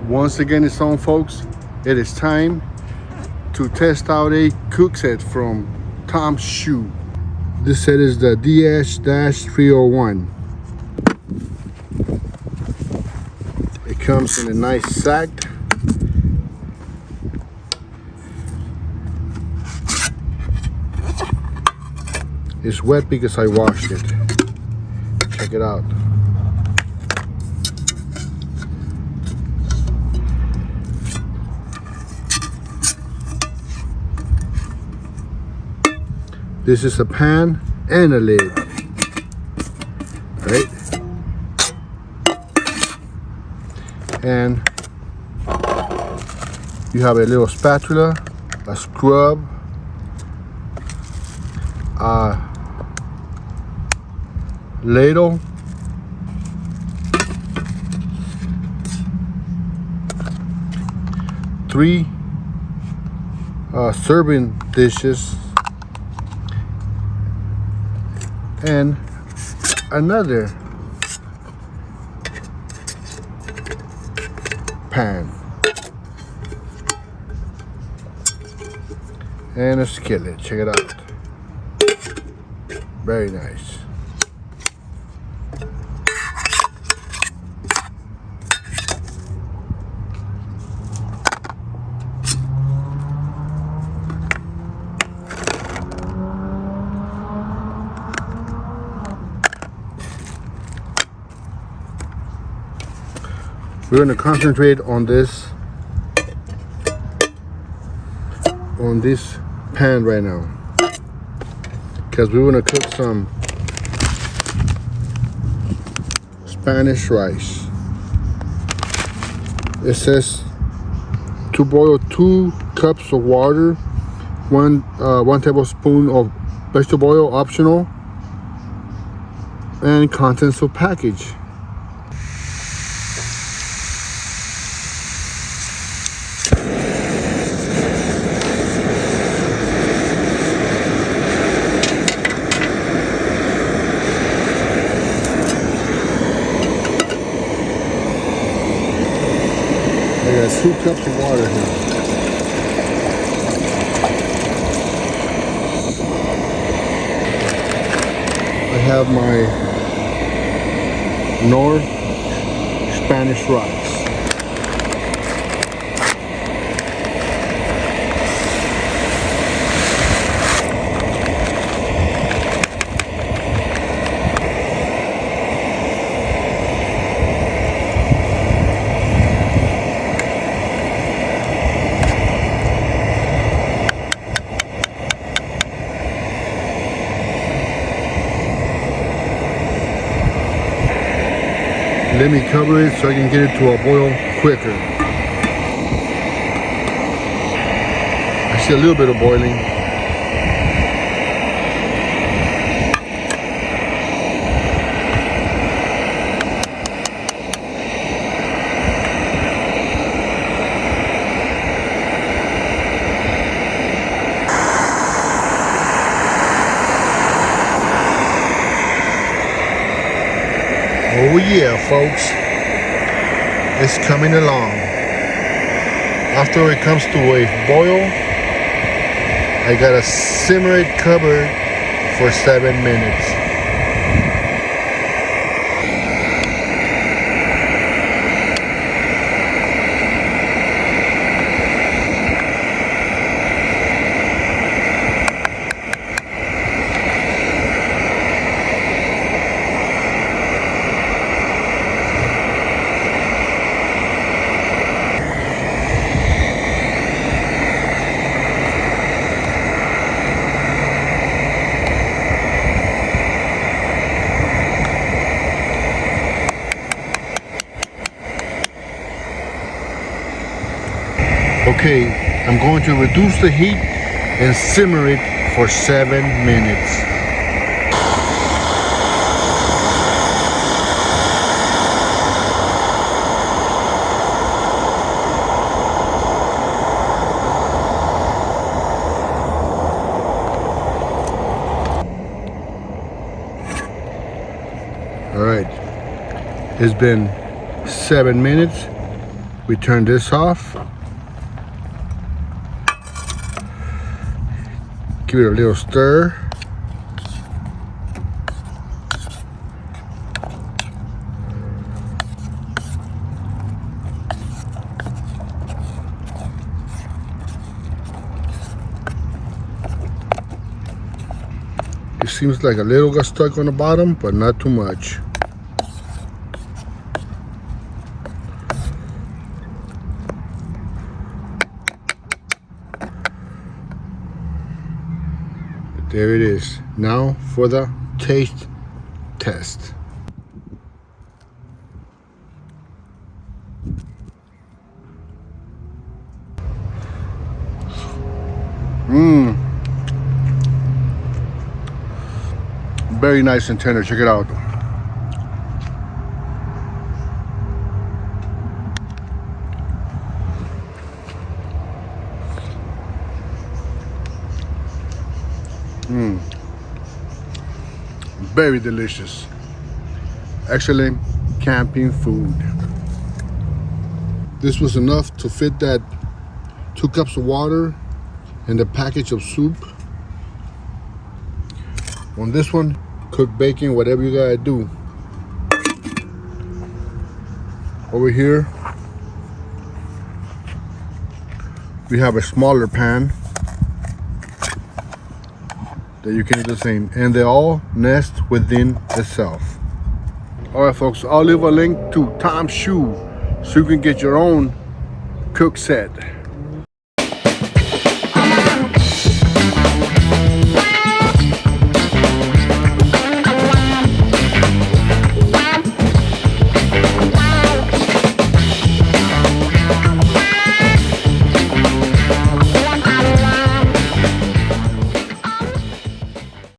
Once again, it's on, folks. It is time to test out a cook set from Tom's Shoe. This set is the DS-301. It comes in a nice sack. It's wet because I washed it. Check it out. This is a pan and a lid, right? And you have a little spatula, a scrub, a ladle, three serving dishes, and another pan and a skillet. Check it out. Very nice. We're going to concentrate on this pan right now, because we want to cook some Spanish rice. It says to boil 2 cups of water, 1 tablespoon of vegetable oil, optional, and contents of package. I got 2 cups of water here. I have my North Spanish rice. Let me cover it so I can get it to a boil quicker. I see a little bit of boiling. Oh yeah, folks, it's coming along. After it comes to a boil, I gotta simmer it covered for 7 minutes. Okay, I'm going to reduce the heat and simmer it for 7 minutes. All right, it's been 7 minutes. We turn this off. Give it a little stir. It seems like a little got stuck on the bottom, but not too much. There it is. Now for the taste test. Very nice and tender. Check it out. Very delicious. Excellent camping food. This was enough to fit that 2 cups of water and a package of soup. On this one, cook bacon, whatever you gotta do. Over here, we have a smaller pan that you can do the same, and they all nest within itself. All right, folks, I'll leave a link to Tom's Shoe so you can get your own cook set.